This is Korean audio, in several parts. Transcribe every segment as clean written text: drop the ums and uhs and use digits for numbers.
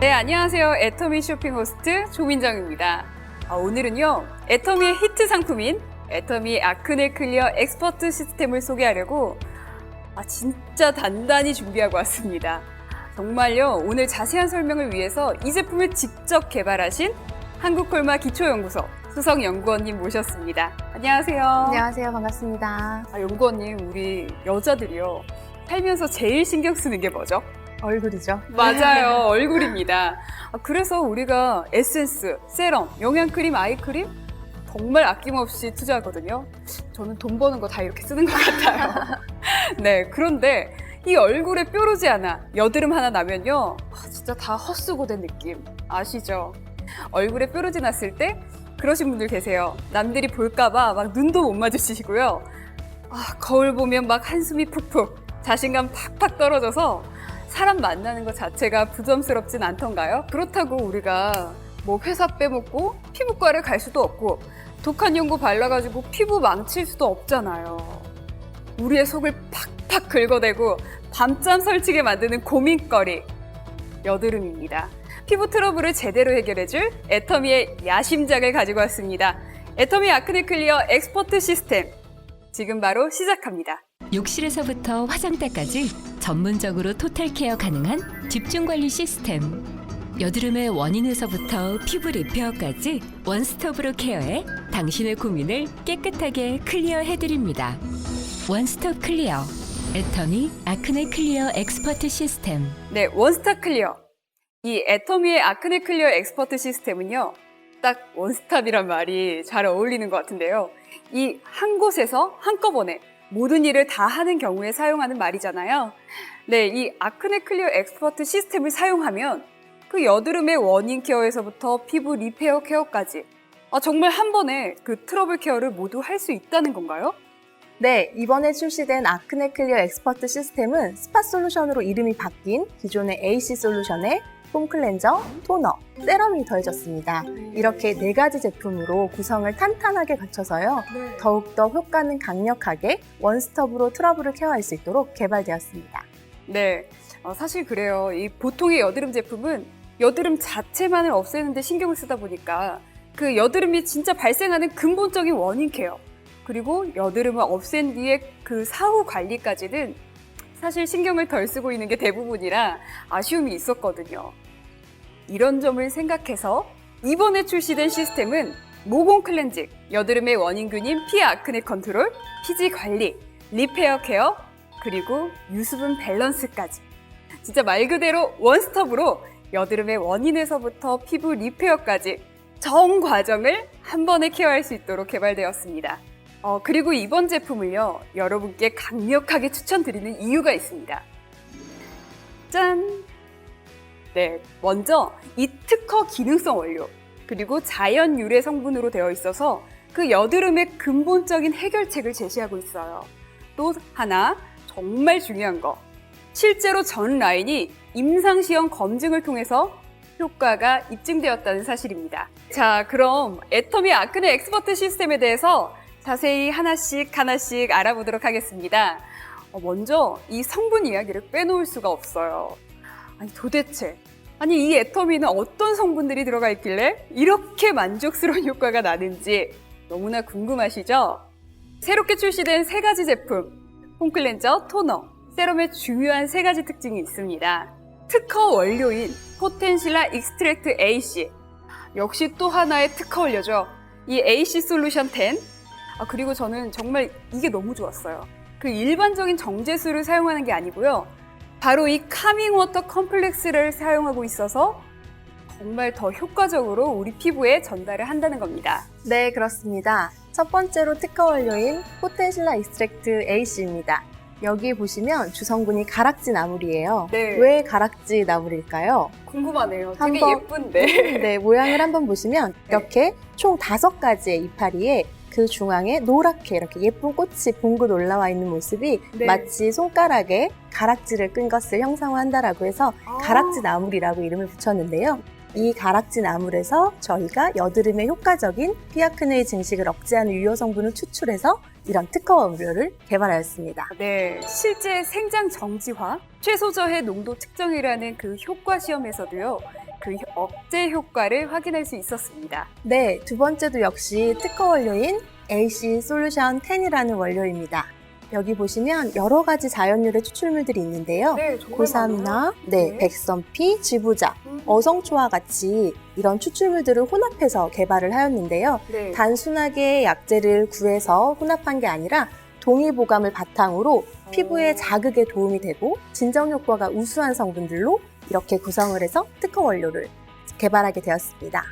네, 안녕하세요. 애터미 쇼핑 호스트 조민정입니다. 오늘은요, 애터미의 히트 상품인 애터미 아크네 클리어 엑스퍼트 시스템을 소개하려고 진짜 단단히 준비하고 왔습니다. 정말요, 오늘 자세한 설명을 위해서 이 제품을 직접 개발하신 한국콜마 기초연구소 수성연구원님 모셨습니다. 안녕하세요. 안녕하세요. 반갑습니다. 연구원님, 우리 여자들이요, 살면서 제일 신경 쓰는 게 뭐죠? 얼굴이죠. 맞아요. 얼굴입니다. 그래서 우리가 에센스, 세럼, 영양크림, 아이크림 정말 아낌없이 투자하거든요. 저는 돈 버는 거 다 이렇게 쓰는 것 같아요. 네, 그런데 이 얼굴에 뾰루지 하나, 여드름 하나 나면요, 진짜 다 헛수고 된 느낌 아시죠? 얼굴에 뾰루지 났을 때 그러신 분들 계세요. 남들이 볼까봐 막 눈도 못 마주치시고요. 거울 보면 막 한숨이 푹푹, 자신감 팍팍 떨어져서 사람 만나는 것 자체가 부담스럽진 않던가요? 그렇다고 우리가 뭐 회사 빼먹고 피부과를 갈 수도 없고 독한 연고 발라가지고 피부 망칠 수도 없잖아요. 우리의 속을 팍팍 긁어대고 밤잠 설치게 만드는 고민거리, 여드름입니다. 피부 트러블을 제대로 해결해줄 애터미의 야심작을 가지고 왔습니다. 애터미 아크네 클리어 엑스퍼트 시스템, 지금 바로 시작합니다. 욕실에서부터 화장대까지 전문적으로 토탈케어 가능한 집중관리 시스템. 여드름의 원인에서부터 피부 리페어까지 원스톱으로 케어해 당신의 고민을 깨끗하게 클리어해드립니다. 원스톱 클리어, 애터미 아크네 클리어 엑스퍼트 시스템. 네, 원스톱 클리어. 이 애터미의 아크네 클리어 엑스퍼트 시스템은요, 딱 원스톱이란 말이 잘 어울리는 것 같은데요. 이 한 곳에서 한꺼번에 모든 일을 다 하는 경우에 사용하는 말이잖아요. 네, 이 아크네 클리어 엑스퍼트 시스템을 사용하면 그 여드름의 원인 케어에서부터 피부 리페어 케어까지 정말 한 번에 그 트러블 케어를 모두 할 수 있다는 건가요? 네, 이번에 출시된 아크네 클리어 엑스퍼트 시스템은 스팟 솔루션으로 이름이 바뀐 기존의 AC 솔루션에 폼 클렌저, 토너, 세럼이 더해졌습니다. 이렇게 4가지 제품으로 구성을 탄탄하게 갖춰서요. 더욱더 효과는 강력하게 원스톱으로 트러블을 케어할 수 있도록 개발되었습니다. 네, 사실 그래요. 이 보통의 여드름 제품은 여드름 자체만을 없애는 데 신경을 쓰다 보니까 그 여드름이 진짜 발생하는 근본적인 원인 케어, 그리고 여드름을 없앤 뒤에 그 사후 관리까지는 사실 신경을 덜 쓰고 있는 게 대부분이라 아쉬움이 있었거든요. 이런 점을 생각해서 이번에 출시된 시스템은 모공 클렌징, 여드름의 원인균인 피 아크네 컨트롤, 피지 관리, 리페어 케어, 그리고 유수분 밸런스까지 진짜 말 그대로 원스톱으로 여드름의 원인에서부터 피부 리페어까지 전 과정을 한 번에 케어할 수 있도록 개발되었습니다. 그리고 이번 제품을요, 여러분께 강력하게 추천드리는 이유가 있습니다. 짠! 네, 먼저 이 특허 기능성 원료, 그리고 자연 유래 성분으로 되어 있어서 그 여드름의 근본적인 해결책을 제시하고 있어요. 또 하나 정말 중요한 거, 실제로 전 라인이 임상시험 검증을 통해서 효과가 입증되었다는 사실입니다. 자, 그럼 애터미 아크네 엑스퍼트 시스템에 대해서 자세히 하나씩 알아보도록 하겠습니다. 먼저 이 성분 이야기를 빼놓을 수가 없어요. 도대체 이 애터미는 어떤 성분들이 들어가 있길래 이렇게 만족스러운 효과가 나는지 너무나 궁금하시죠? 새롭게 출시된 3가지 제품, 폼 클렌저, 토너, 세럼의 중요한 3가지 특징이 있습니다. 특허 원료인 포텐실라 익스트랙트 AC, 역시 또 하나의 특허 원료죠. 이 AC 솔루션 10, 그리고 저는 정말 이게 너무 좋았어요. 그 일반적인 정제수를 사용하는 게 아니고요, 바로 이 카밍 워터 컴플렉스를 사용하고 있어서 정말 더 효과적으로 우리 피부에 전달을 한다는 겁니다. 네, 그렇습니다. 첫 번째로 특허 원료인 포텐실라 익스트랙트 AC입니다. 여기 보시면 주성분이 가락지 나물이에요. 네. 왜 가락지 나물일까요? 궁금하네요. 되게 한번, 예쁜데. 네, 모양을 한번 보시면 이렇게 총 5가지의 이파리에 그 중앙에 노랗게 이렇게 예쁜 꽃이 봉긋 올라와 있는 모습이 네. 마치 손가락에 가락지를 끈 것을 형상화한다라고 해서 가락지 나물이라고 이름을 붙였는데요. 이 가락지 나물에서 저희가 여드름에 효과적인 피아크네 증식을 억제하는 유효 성분을 추출해서 이런 특허 원료를 개발하였습니다. 네, 실제 생장 정지화, 최소 저해 농도 측정이라는 그 효과 시험에서도요, 그 억제 효과를 확인할 수 있었습니다. 네, 두 번째도 역시 특허 원료인 AC 솔루션 10이라는 원료입니다. 여기 보시면 여러 가지 자연유래 추출물들이 있는데요. 네, 정말 고삼이나 많아요. 네, 네. 백선피, 지부자, 어성초와 같이 이런 추출물들을 혼합해서 개발을 하였는데요. 네. 단순하게 약재를 구해서 혼합한 게 아니라 동의보감을 바탕으로 피부의 자극에 도움이 되고 진정 효과가 우수한 성분들로 이렇게 구성을 해서 특허 원료를 개발하게 되었습니다.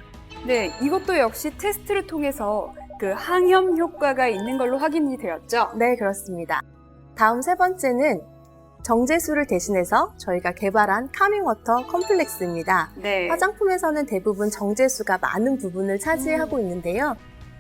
네, 이것도 역시 테스트를 통해서 그 항염 효과가 있는 걸로 확인이 되었죠. 네, 그렇습니다. 다음 세 번째는 정제수를 대신해서 저희가 개발한 카밍워터 컴플렉스입니다. 네. 화장품에서는 대부분 정제수가 많은 부분을 차지하고 있는데요.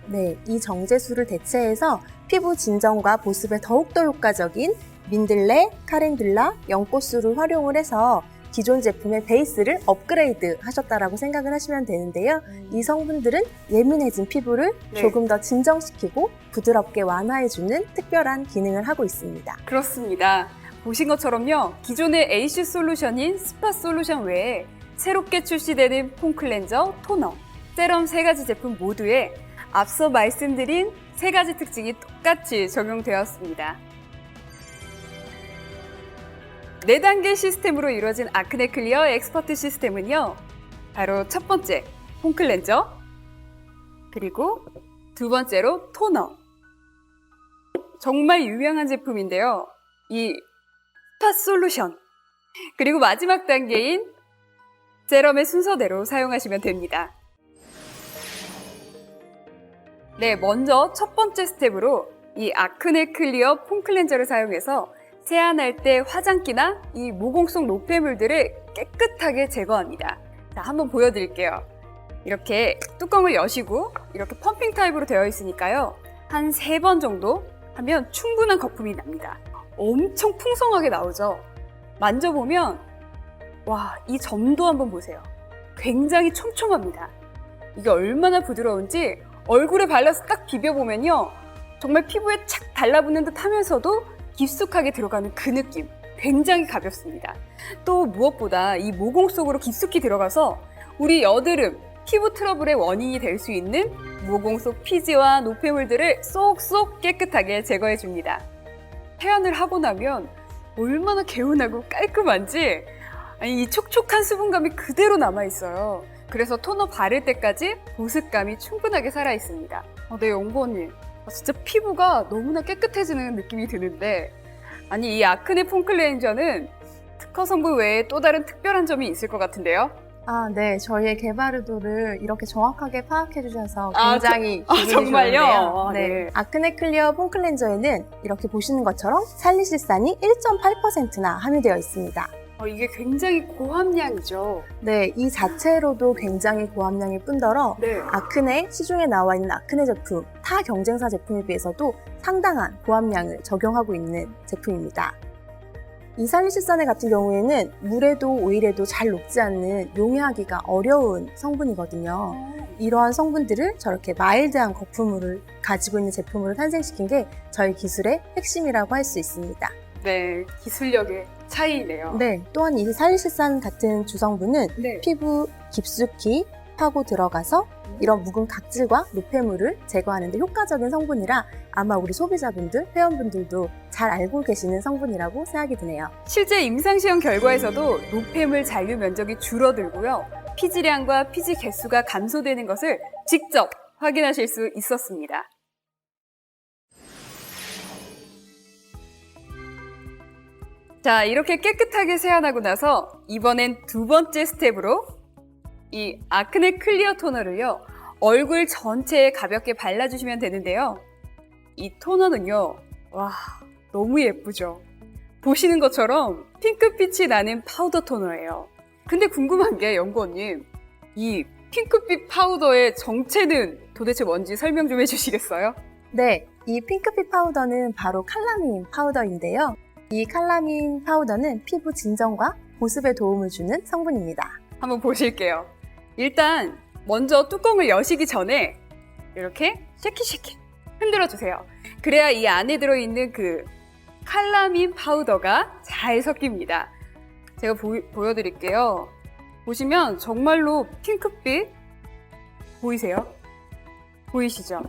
네, 이 정제수를 대체해서 피부 진정과 보습에 더욱더 효과적인 민들레, 카렌듈라, 연꽃수를 활용을 해서 기존 제품의 베이스를 업그레이드 하셨다라고 생각을 하시면 되는데요. 이 성분들은 예민해진 피부를 네. 조금 더 진정시키고 부드럽게 완화해주는 특별한 기능을 하고 있습니다. 그렇습니다. 보신 것처럼요, 기존의 AC 솔루션인 스파 솔루션 외에 새롭게 출시되는 폼 클렌저, 토너, 세럼 세 가지 제품 모두에 앞서 말씀드린 세 가지 특징이 똑같이 적용되었습니다. 4단계 시스템으로 이루어진 아크네 클리어 엑스퍼트 시스템은요, 바로 첫 번째, 폼 클렌저, 그리고 두 번째로 토너. 정말 유명한 제품인데요. 이 스파 솔루션, 그리고 마지막 단계인 세럼의 순서대로 사용하시면 됩니다. 네, 먼저 첫 번째 스텝으로 이 아크네 클리어 폼 클렌저를 사용해서 세안할 때 화장기나 이 모공 속 노폐물들을 깨끗하게 제거합니다. 자, 한번 보여드릴게요. 이렇게 뚜껑을 여시고 이렇게 펌핑 타입으로 되어 있으니까요. 한 3번 정도 하면 충분한 거품이 납니다. 엄청 풍성하게 나오죠. 만져보면 와, 이 점도 한번 보세요. 굉장히 촘촘합니다. 이게 얼마나 부드러운지 얼굴에 발라서 딱 비벼보면요, 정말 피부에 착 달라붙는 듯 하면서도 깊숙하게 들어가는 그 느낌, 굉장히 가볍습니다. 또 무엇보다 이 모공 속으로 깊숙이 들어가서 우리 여드름, 피부 트러블의 원인이 될 수 있는 모공 속 피지와 노폐물들을 쏙쏙 깨끗하게 제거해 줍니다. 세안을 하고 나면 얼마나 개운하고 깔끔한지, 아니, 이 촉촉한 수분감이 그대로 남아있어요. 그래서 토너 바를 때까지 보습감이 충분하게 살아있습니다. 네, 연구원님, 진짜 피부가 너무나 깨끗해지는 느낌이 드는데, 아니, 이 아크네 폼 클렌저는 특허 성분 외에 또 다른 특별한 점이 있을 것 같은데요? 아, 네. 저희의 개발 의도를 이렇게 정확하게 파악해 주셔서 아, 굉장히 기분이 정말요? 좋은데요. 아, 네. 네. 아크네 클리어 폼 클렌저에는 이렇게 보시는 것처럼 살리실산이 1.8%나 함유되어 있습니다. 이게 굉장히 고함량이죠. 네, 이 자체로도 굉장히 고함량일 뿐더러 네. 아크네, 시중에 나와 있는 아크네 제품, 타 경쟁사 제품에 비해서도 상당한 고함량을 적용하고 있는 제품입니다. 이 살리실산에 같은 경우에는 물에도 오일에도 잘 녹지 않는 용해하기가 어려운 성분이거든요. 이러한 성분들을 저렇게 마일드한 거품물을 가지고 있는 제품으로 탄생시킨 게 저희 기술의 핵심이라고 할 수 있습니다. 네, 기술력의 차이네요. 네, 또한 이 살리실산 같은 주성분은 네. 피부 깊숙이 파고 들어가서 이런 묵은 각질과 노폐물을 제거하는 데 효과적인 성분이라 아마 우리 소비자분들, 회원분들도 잘 알고 계시는 성분이라고 생각이 드네요. 실제 임상시험 결과에서도 노폐물 잔류 면적이 줄어들고요, 피지량과 피지 개수가 감소되는 것을 직접 확인하실 수 있었습니다. 자, 이렇게 깨끗하게 세안하고 나서 이번엔 두 번째 스텝으로 이 아크네 클리어 토너를요, 얼굴 전체에 가볍게 발라주시면 되는데요. 이 토너는요, 와, 너무 예쁘죠? 보시는 것처럼 핑크빛이 나는 파우더 토너예요. 근데 궁금한 게, 연구원님, 이 핑크빛 파우더의 정체는 도대체 뭔지 설명 좀 해주시겠어요? 네, 이 핑크빛 파우더는 바로 칼라민 파우더인데요. 이 칼라민 파우더는 피부 진정과 보습에 도움을 주는 성분입니다. 한번 보실게요. 일단 먼저 뚜껑을 여시기 전에 이렇게 쉐킷쉐킷 흔들어주세요. 그래야 이 안에 들어있는 그 칼라민 파우더가 잘 섞입니다. 제가 보여드릴게요. 보시면 정말로 핑크빛 보이세요? 보이시죠?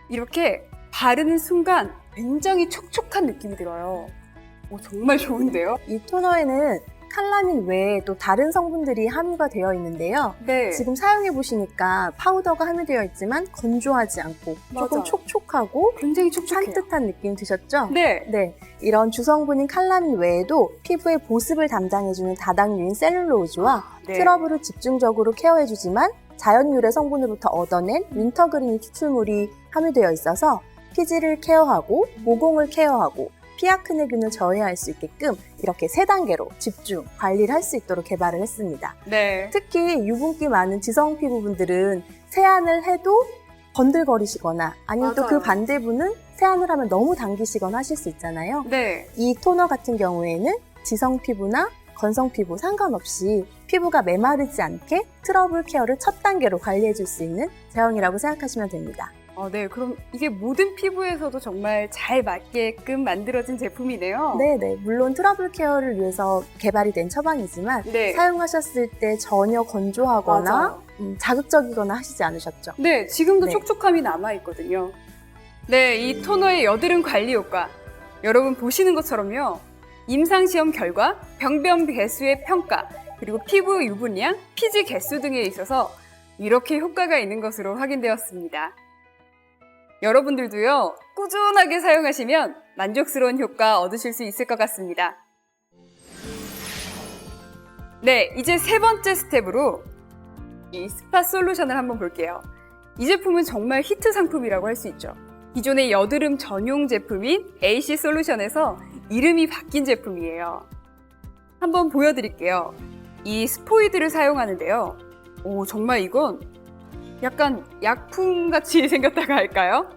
이렇게 바르는 순간 굉장히 촉촉한 느낌이 들어요. 정말 좋은데요? 이 토너에는 칼라민 외에 또 다른 성분들이 함유가 되어 있는데요. 네. 지금 사용해 보시니까 파우더가 함유되어 있지만 건조하지 않고 조금 맞아. 촉촉하고 굉장히 촉촉해요. 산뜻한 느낌 드셨죠? 네. 네, 이런 주성분인 칼라민 외에도 피부의 보습을 담당해주는 다당류인 셀룰로즈와 네. 트러블을 집중적으로 케어해주지만 자연유래 성분으로부터 얻어낸 윈터그린 추출물이 함유되어 있어서 피지를 케어하고 모공을 케어하고 피아크네균을 저해할 수 있게끔 이렇게 3단계로 집중, 관리를 할 수 있도록 개발을 했습니다. 네. 특히 유분기 많은 지성 피부분들은 세안을 해도 번들거리시거나 아니면 또 그 맞아요. 반대분은 세안을 하면 너무 당기시거나 하실 수 있잖아요. 네. 이 토너 같은 경우에는 지성 피부나 건성 피부 상관없이 피부가 메마르지 않게 트러블 케어를 첫 단계로 관리해 줄 수 있는 제형이라고 생각하시면 됩니다. 네. 그럼 이게 모든 피부에서도 정말 잘 맞게끔 만들어진 제품이네요. 네네. 물론 트러블 케어를 위해서 개발이 된 처방이지만 네. 사용하셨을 때 전혀 건조하거나 맞아요. 자극적이거나 하시지 않으셨죠? 네, 지금도 네. 촉촉함이 남아있거든요. 네, 이 토너의 여드름 관리 효과. 여러분 보시는 것처럼요. 임상시험 결과, 병변 개수의 평가, 그리고 피부 유분량, 피지 개수 등에 있어서 이렇게 효과가 있는 것으로 확인되었습니다. 여러분들도요, 꾸준하게 사용하시면 만족스러운 효과 얻으실 수 있을 것 같습니다. 네, 이제 3번째 스텝으로 이 스파 솔루션을 한번 볼게요. 이 제품은 정말 히트 상품이라고 할 수 있죠. 기존의 여드름 전용 제품인 AC 솔루션에서 이름이 바뀐 제품이에요. 한번 보여드릴게요. 이 스포이드를 사용하는데요. 정말 이건 약간 약품같이 생겼다고 할까요?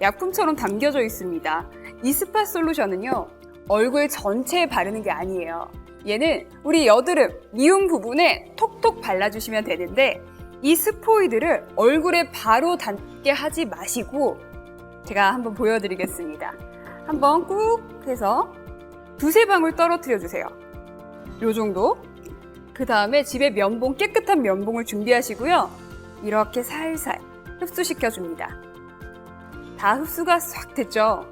약품처럼 담겨져 있습니다. 이 스파 솔루션은요, 얼굴 전체에 바르는 게 아니에요. 얘는 우리 여드름, 미용 부분에 톡톡 발라주시면 되는데 이 스포이드를 얼굴에 바로 닿게 하지 마시고 제가 한번 보여드리겠습니다. 한번 꾹 해서 2-3방울 떨어뜨려 주세요. 요 정도. 그 다음에 집에 면봉, 깨끗한 면봉을 준비하시고요. 이렇게 살살 흡수시켜 줍니다. 다 흡수가 싹 됐죠?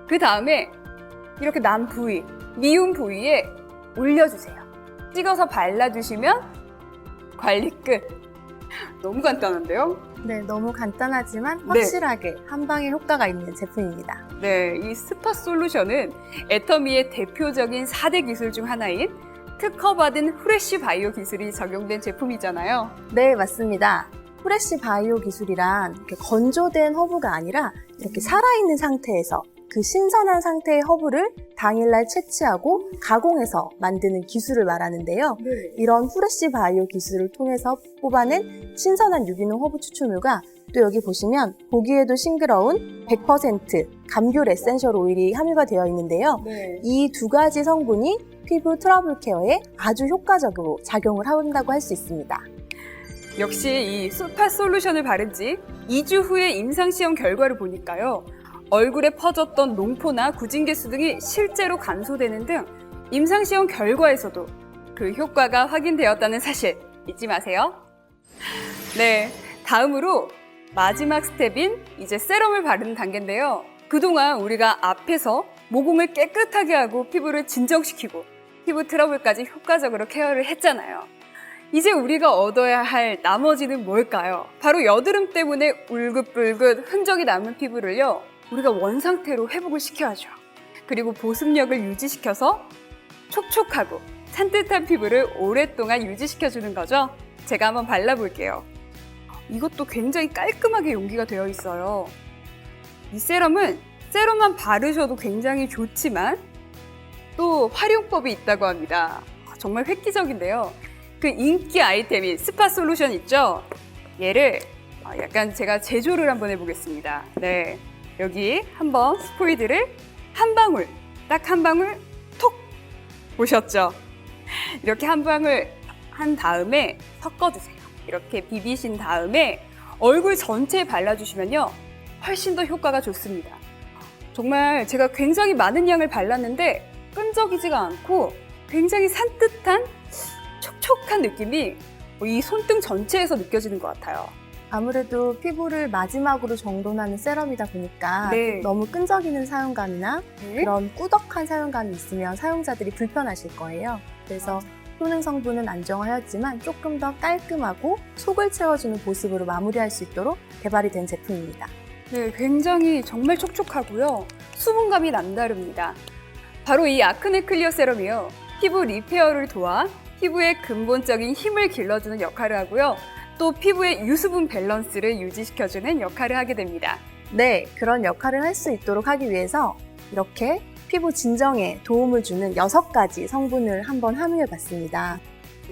그 다음에 이렇게 난 부위, 미운 부위에 올려주세요. 찍어서 발라주시면 관리 끝. 너무 간단한데요? 네, 너무 간단하지만 네. 확실하게 한 방에 효과가 있는 제품입니다. 네, 이 스파 솔루션은 애터미의 대표적인 4대 기술 중 하나인 특허받은 후레쉬 바이오 기술이 적용된 제품이잖아요. 네, 맞습니다. 프레쉬 바이오 기술이란 이렇게 건조된 허브가 아니라 이렇게 살아있는 상태에서 그 신선한 상태의 허브를 당일날 채취하고 가공해서 만드는 기술을 말하는데요. 네. 이런 프레쉬 바이오 기술을 통해서 뽑아낸 신선한 유기농 허브 추출물과 또 여기 보시면 보기에도 싱그러운 100% 감귤 에센셜 오일이 함유가 되어 있는데요. 네. 이 2가지 성분이 피부 트러블 케어에 아주 효과적으로 작용을 한다고 할 수 있습니다. 역시 이 스파 솔루션을 바른 지 2주 후에 임상시험 결과를 보니까요. 얼굴에 퍼졌던 농포나 구진개수 등이 실제로 감소되는 등 임상시험 결과에서도 그 효과가 확인되었다는 사실 잊지 마세요. 네, 다음으로 마지막 스텝인 이제 세럼을 바르는 단계인데요. 그동안 우리가 앞에서 모공을 깨끗하게 하고 피부를 진정시키고 피부 트러블까지 효과적으로 케어를 했잖아요. 이제 우리가 얻어야 할 나머지는 뭘까요? 바로 여드름 때문에 울긋불긋 흔적이 남은 피부를요, 우리가 원상태로 회복을 시켜야죠. 그리고 보습력을 유지시켜서 촉촉하고 산뜻한 피부를 오랫동안 유지시켜주는 거죠. 제가 한번 발라볼게요. 이것도 굉장히 깔끔하게 용기가 되어 있어요. 이 세럼은 세럼만 바르셔도 굉장히 좋지만 또 활용법이 있다고 합니다. 정말 획기적인데요. 그 인기 아이템인 스파 솔루션 있죠? 얘를 약간 제가 제조를 한번 해보겠습니다. 네, 여기 한번 스포이드를 한 방울, 딱 한 방울 톡 보셨죠? 이렇게 한 방울 한 다음에 섞어주세요. 이렇게 비비신 다음에 얼굴 전체에 발라주시면요, 훨씬 더 효과가 좋습니다. 정말 제가 굉장히 많은 양을 발랐는데 끈적이지가 않고 굉장히 산뜻한 촉촉한 느낌이 이 손등 전체에서 느껴지는 것 같아요. 아무래도 피부를 마지막으로 정돈하는 세럼이다 보니까 네. 너무 끈적이는 사용감이나 그런 꾸덕한 사용감이 있으면 사용자들이 불편하실 거예요. 그래서 효능 성분은 안정화였지만 조금 더 깔끔하고 속을 채워주는 보습으로 마무리할 수 있도록 개발이 된 제품입니다. 네, 굉장히 정말 촉촉하고요. 수분감이 남다릅니다. 바로 이 아크네 클리어 세럼이요. 피부 리페어를 도와 피부의 근본적인 힘을 길러주는 역할을 하고요. 또 피부의 유수분 밸런스를 유지시켜주는 역할을 하게 됩니다. 네, 그런 역할을 할 수 있도록 하기 위해서 이렇게 피부 진정에 도움을 주는 6가지 성분을 한번 함유해 봤습니다.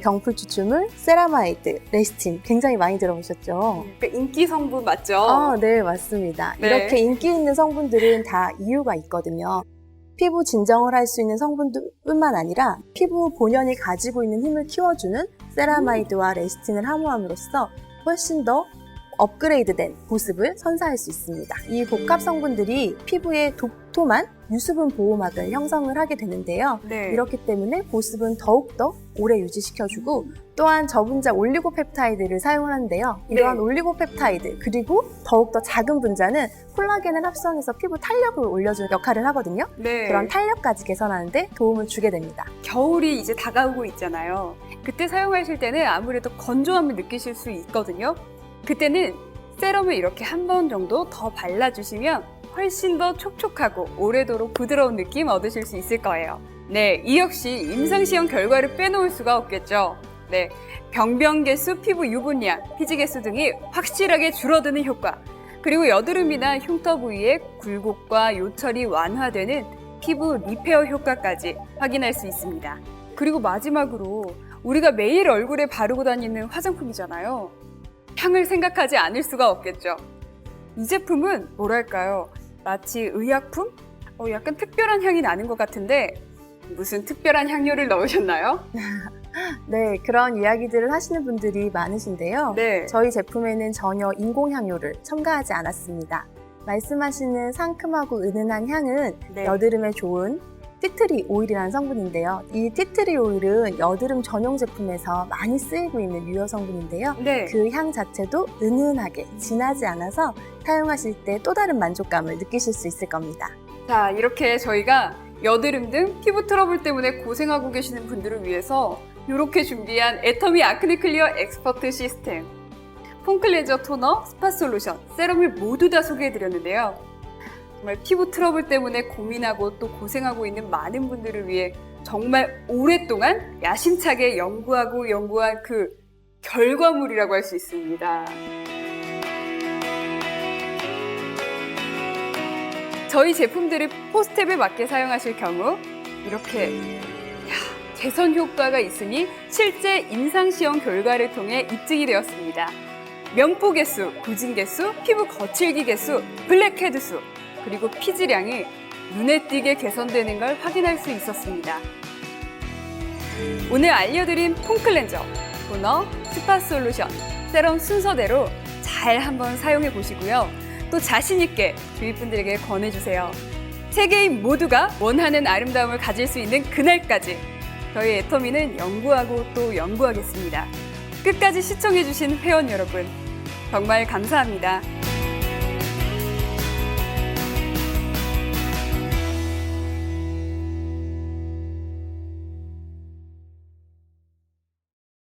경풀 추출물, 세라마이드, 레시틴 굉장히 많이 들어보셨죠? 그러니까 인기 성분 맞죠? 네, 맞습니다. 네. 이렇게 인기 있는 성분들은 다 이유가 있거든요. 피부 진정을 할 수 있는 성분뿐만 아니라 피부 본연이 가지고 있는 힘을 키워주는 세라마이드와 레시틴을 함유함으로써 훨씬 더 업그레이드된 보습을 선사할 수 있습니다. 이 복합 성분들이 피부에 독토만 유수분 보호막을 형성을 하게 되는데요. 네. 이렇기 때문에 보습은 더욱더 오래 유지시켜주고 또한 저분자 올리고펩타이드를 사용하는데요. 이러한 네. 올리고펩타이드 그리고 더욱더 작은 분자는 콜라겐을 합성해서 피부 탄력을 올려주는 역할을 하거든요. 네. 그런 탄력까지 개선하는 데 도움을 주게 됩니다. 겨울이 이제 다가오고 있잖아요. 그때 사용하실 때는 아무래도 건조함을 느끼실 수 있거든요. 그때는 세럼을 이렇게 한 번 정도 더 발라주시면 훨씬 더 촉촉하고 오래도록 부드러운 느낌 얻으실 수 있을 거예요. 네, 이 역시 임상시험 결과를 빼놓을 수가 없겠죠. 네, 병변개수, 피부 유분량, 피지개수 등이 확실하게 줄어드는 효과, 그리고 여드름이나 흉터 부위의 굴곡과 요철이 완화되는 피부 리페어 효과까지 확인할 수 있습니다. 그리고 마지막으로 우리가 매일 얼굴에 바르고 다니는 화장품이잖아요. 향을 생각하지 않을 수가 없겠죠. 이 제품은 뭐랄까요? 마치 의약품? 약간 특별한 향이 나는 것 같은데 무슨 특별한 향료를 넣으셨나요? 네, 그런 이야기들을 하시는 분들이 많으신데요. 네. 저희 제품에는 전혀 인공향료를 첨가하지 않았습니다. 말씀하시는 상큼하고 은은한 향은 네. 여드름에 좋은 티트리 오일이라는 성분인데요. 이 티트리 오일은 여드름 전용 제품에서 많이 쓰이고 있는 유효 성분인데요. 네. 그 향 자체도 은은하게 진하지 않아서 사용하실 때 또 다른 만족감을 느끼실 수 있을 겁니다. 자, 이렇게 저희가 여드름 등 피부 트러블 때문에 고생하고 계시는 분들을 위해서 이렇게 준비한 애터미 아크네 클리어 엑스퍼트 시스템, 폼클렌저 토너, 스파 솔루션, 세럼을 모두 다 소개해드렸는데요. 정말 피부 트러블 때문에 고민하고 또 고생하고 있는 많은 분들을 위해 정말 오랫동안 야심차게 연구한 그 결과물이라고 할 수 있습니다. 저희 제품들을 포스텝에 맞게 사용하실 경우 이렇게 개선 효과가 있으니 실제 임상시험 결과를 통해 입증이 되었습니다. 면포 개수, 구진 개수, 피부 거칠기 개수, 블랙헤드 수, 그리고 피지량이 눈에 띄게 개선되는 걸 확인할 수 있었습니다. 오늘 알려드린 폼클렌저, 토너, 스파 솔루션, 세럼 순서대로 잘 한번 사용해 보시고요. 또 자신 있게 주위 분들에게 권해주세요. 세계인 모두가 원하는 아름다움을 가질 수 있는 그날까지 저희 애터미는 연구하고 또 연구하겠습니다. 끝까지 시청해주신 회원 여러분 정말 감사합니다.